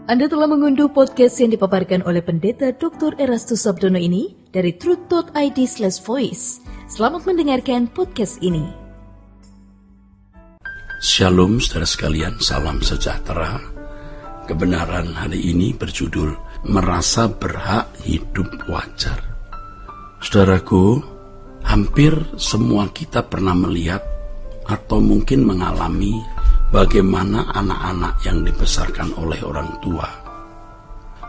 Anda telah mengunduh podcast yang dipaparkan oleh Pendeta Dr. Erastus Sabdono ini dari truth.id/voice. Selamat mendengarkan podcast ini. Shalom saudara sekalian, salam sejahtera. Kebenaran hari ini berjudul Merasa Berhak Hidup Wajar. Saudaraku, hampir semua kita pernah melihat atau mungkin mengalami bagaimana anak-anak yang dibesarkan oleh orang tua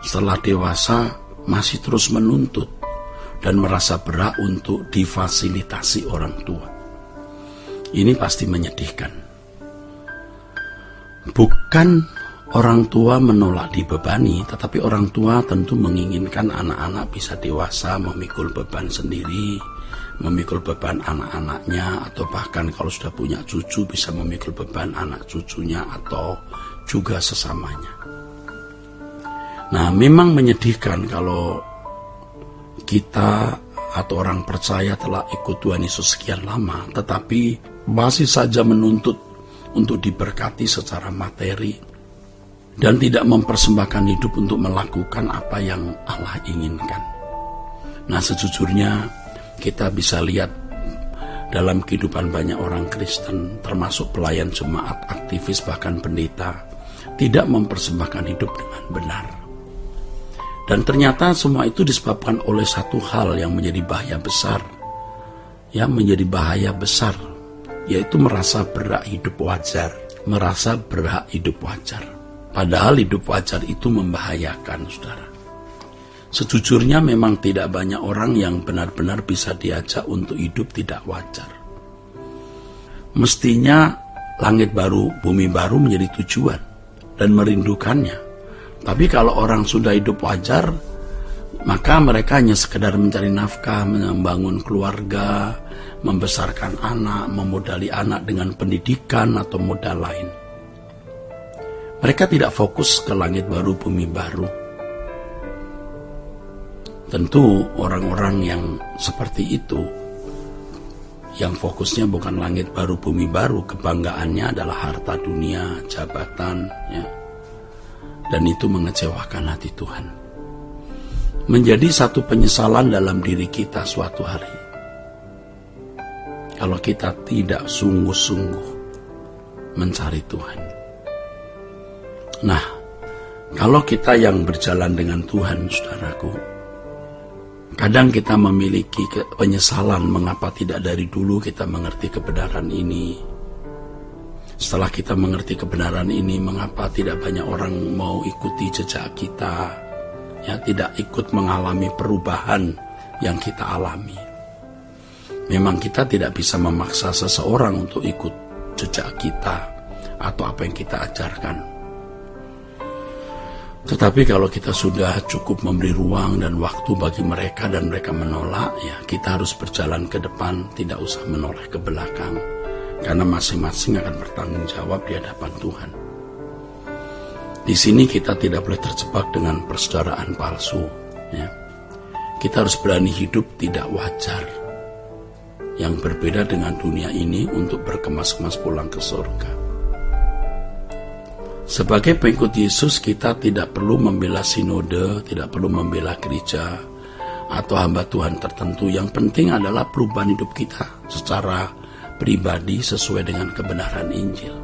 setelah dewasa masih terus menuntut dan merasa berhak untuk difasilitasi orang tua. Ini pasti menyedihkan. Bukan orang tua menolak dibebani, tetapi orang tua tentu menginginkan anak-anak bisa dewasa, memikul beban sendiri, memikul beban anak-anaknya, atau bahkan kalau sudah punya cucu bisa memikul beban anak cucunya atau juga sesamanya. Nah, memang menyedihkan kalau kita atau orang percaya telah ikut Tuhan Yesus sekian lama, tetapi masih saja menuntut untuk diberkati secara materi dan tidak mempersembahkan hidup untuk melakukan apa yang Allah inginkan. Nah, sejujurnya kita bisa lihat dalam kehidupan banyak orang Kristen, termasuk pelayan jemaat, aktivis, bahkan pendeta, tidak mempersembahkan hidup dengan benar. Dan ternyata semua itu disebabkan oleh satu hal yang menjadi bahaya besar, yaitu merasa berhak hidup wajar. Merasa berhak hidup wajar. Padahal hidup wajar itu membahayakan, saudara. Sejujurnya memang tidak banyak orang yang benar-benar bisa diajak untuk hidup tidak wajar. Mestinya langit baru, bumi baru menjadi tujuan dan merindukannya. Tapi kalau orang sudah hidup wajar, maka mereka hanya sekedar mencari nafkah, membangun keluarga, membesarkan anak, memodali anak dengan pendidikan atau modal lain. Mereka tidak fokus ke langit baru, bumi baru. Tentu orang-orang yang seperti itu, yang fokusnya bukan langit baru, bumi baru, kebanggaannya adalah harta dunia, jabatan, dan itu mengecewakan hati Tuhan. Menjadi satu penyesalan dalam diri kita suatu hari, kalau kita tidak sungguh-sungguh mencari Tuhan. Nah, kalau kita yang berjalan dengan Tuhan, saudaraku, kadang kita memiliki penyesalan mengapa tidak dari dulu kita mengerti kebenaran ini. Setelah kita mengerti kebenaran ini, mengapa tidak banyak orang mau ikuti jejak kita, tidak ikut mengalami perubahan yang kita alami. Memang kita tidak bisa memaksa seseorang untuk ikut jejak kita atau apa yang kita ajarkan. Tetapi kalau kita sudah cukup memberi ruang dan waktu bagi mereka dan mereka menolak, kita harus berjalan ke depan, tidak usah menoleh ke belakang. Karena masing-masing akan bertanggung jawab di hadapan Tuhan. Di sini kita tidak boleh terjebak dengan persaudaraan palsu. Kita harus berani hidup tidak wajar, yang berbeda dengan dunia ini untuk berkemas-kemas pulang ke surga. Sebagai pengikut Yesus, kita tidak perlu membela sinode, tidak perlu membela gereja atau hamba Tuhan tertentu. Yang penting adalah perubahan hidup kita secara pribadi sesuai dengan kebenaran Injil.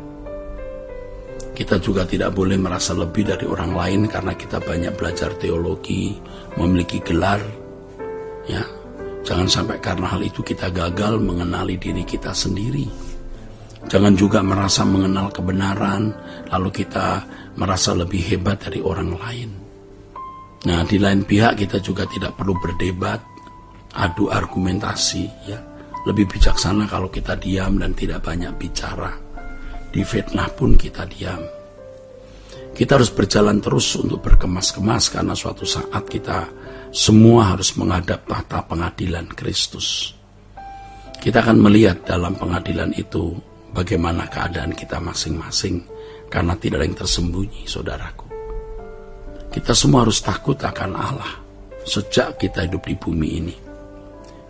Kita juga tidak boleh merasa lebih dari orang lain karena kita banyak belajar teologi, memiliki gelar. Jangan sampai karena hal itu kita gagal mengenali diri kita sendiri. Jangan juga merasa mengenal kebenaran, lalu kita merasa lebih hebat dari orang lain. Nah, di lain pihak kita juga tidak perlu berdebat, adu argumentasi, Lebih bijaksana kalau kita diam dan tidak banyak bicara. Di fitnah pun kita diam. Kita harus berjalan terus untuk berkemas-kemas karena suatu saat kita semua harus menghadap tahta pengadilan Kristus. Kita akan melihat dalam pengadilan itu bagaimana keadaan kita masing-masing karena tidak ada yang tersembunyi, saudaraku. Kita semua harus takut akan Allah sejak kita hidup di bumi ini.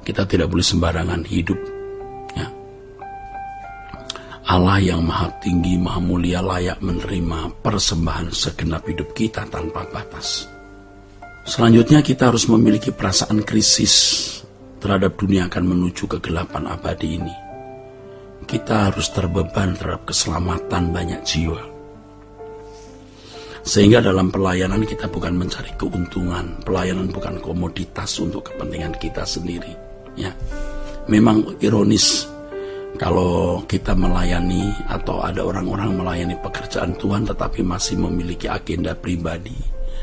Kita tidak boleh sembarangan hidup. Allah yang maha tinggi, maha mulia layak menerima persembahan segenap hidup kita tanpa batas. Selanjutnya kita harus memiliki perasaan krisis terhadap dunia akan menuju kegelapan abadi ini. Kita harus terbeban terhadap keselamatan banyak jiwa. Sehingga dalam pelayanan kita bukan mencari keuntungan, pelayanan bukan komoditas untuk kepentingan kita sendiri. Ya, memang ironis kalau kita melayani atau ada orang-orang melayani pekerjaan Tuhan tetapi masih memiliki agenda pribadi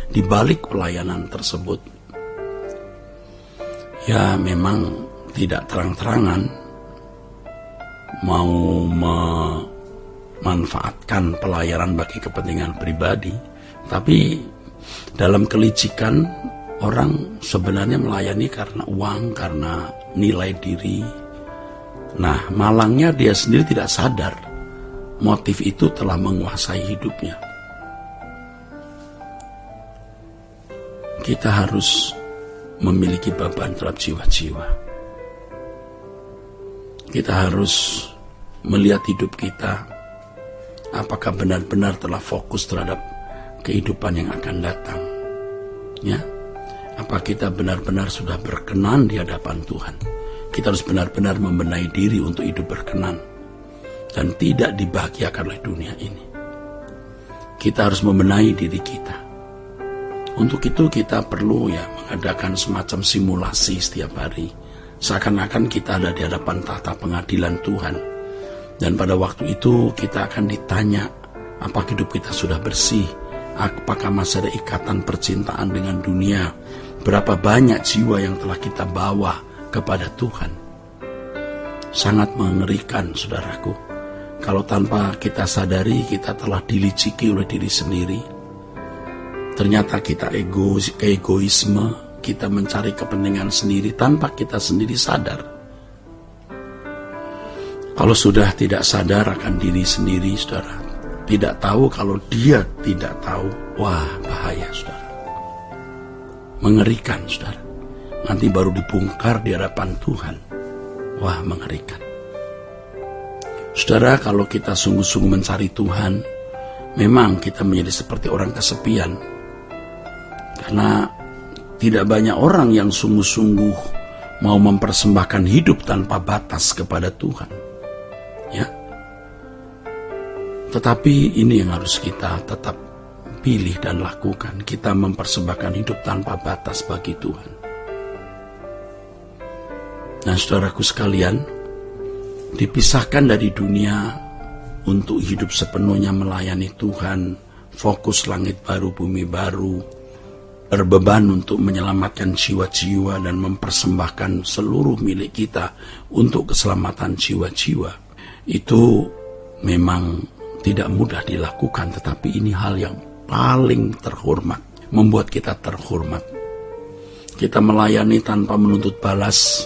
di balik pelayanan tersebut. Ya, memang tidak terang-terangan mau memanfaatkan pelayanan bagi kepentingan pribadi, tapi dalam kelicikan orang sebenarnya melayani karena uang, karena nilai diri. Nah, malangnya dia sendiri tidak sadar motif itu telah menguasai hidupnya. Kita harus memiliki beban terhadap jiwa-jiwa. Kita harus melihat hidup kita, apakah benar-benar telah fokus terhadap kehidupan yang akan datang. Ya, apa kita benar-benar sudah berkenan di hadapan Tuhan? Kita harus benar-benar membenahi diri untuk hidup berkenan dan tidak dibahagiakan oleh dunia ini. Kita harus membenahi diri kita. Untuk itu kita perlu mengadakan semacam simulasi setiap hari. Seakan-akan kita ada di hadapan tahta pengadilan Tuhan. Dan pada waktu itu kita akan ditanya, apa hidup kita sudah bersih? Apakah masih ada ikatan percintaan dengan dunia? Berapa banyak jiwa yang telah kita bawa kepada Tuhan? Sangat mengerikan, saudaraku. Kalau tanpa kita sadari, kita telah diliciki oleh diri sendiri. Ternyata kita egoisme, kita mencari kepentingan sendiri tanpa kita sendiri sadar. Kalau sudah tidak sadar akan diri sendiri, saudara, tidak tahu kalau dia tidak tahu, wah bahaya, saudara. Mengerikan, saudara. Nanti baru dibongkar di hadapan Tuhan. Wah, mengerikan. Saudara, kalau kita sungguh-sungguh mencari Tuhan, memang kita menjadi seperti orang kesepian. Karena tidak banyak orang yang sungguh-sungguh mau mempersembahkan hidup tanpa batas kepada Tuhan. Ya. Tetapi ini yang harus kita tetap pilih dan lakukan. Kita mempersembahkan hidup tanpa batas bagi Tuhan. Nah, saudaraku sekalian, dipisahkan dari dunia untuk hidup sepenuhnya melayani Tuhan, fokus langit baru, bumi baru, berbeban untuk menyelamatkan jiwa-jiwa dan mempersembahkan seluruh milik kita untuk keselamatan jiwa-jiwa. Itu memang tidak mudah dilakukan, tetapi ini hal yang paling terhormat, membuat kita terhormat. Kita melayani tanpa menuntut balas.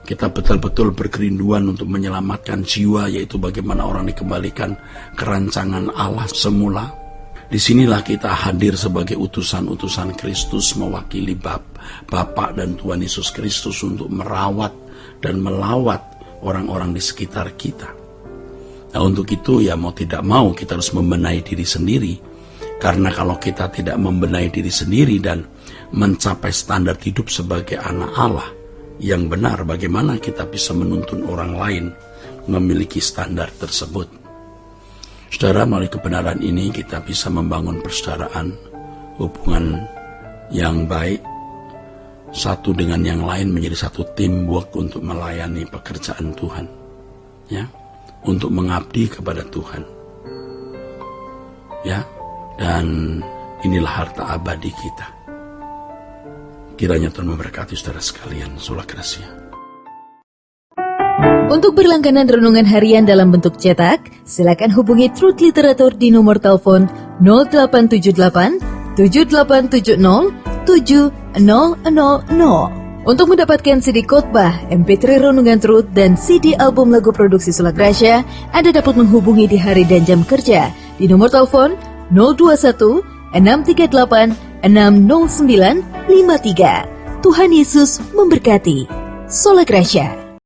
Kita betul-betul berkerinduan untuk menyelamatkan jiwa, yaitu bagaimana orang dikembalikan ke rancangan Allah semula. Disinilah kita hadir sebagai utusan-utusan Kristus mewakili Bapa dan Tuhan Yesus Kristus untuk merawat dan melawat orang-orang di sekitar kita. Nah, untuk itu mau tidak mau kita harus membenahi diri sendiri. Karena kalau kita tidak membenahi diri sendiri dan mencapai standar hidup sebagai anak Allah yang benar, bagaimana kita bisa menuntun orang lain memiliki standar tersebut? Saudara, melalui kebenaran ini kita bisa membangun persaudaraan, hubungan yang baik, satu dengan yang lain menjadi satu teamwork untuk melayani pekerjaan Tuhan, ya, untuk mengabdi kepada Tuhan, ya, dan inilah harta abadi kita. Kiranya Tuhan memberkati saudara sekalian. Sola Gracia. Untuk berlangganan renungan harian dalam bentuk cetak, silakan hubungi Truth Literatur di nomor telepon 0878 7870 7000. Untuk mendapatkan CD khotbah, MP3 renungan Truth, dan CD album lagu produksi Sola Gracia, Anda dapat menghubungi di hari dan jam kerja di nomor telepon 021 638 60953. Tuhan Yesus memberkati. Sola Gracia.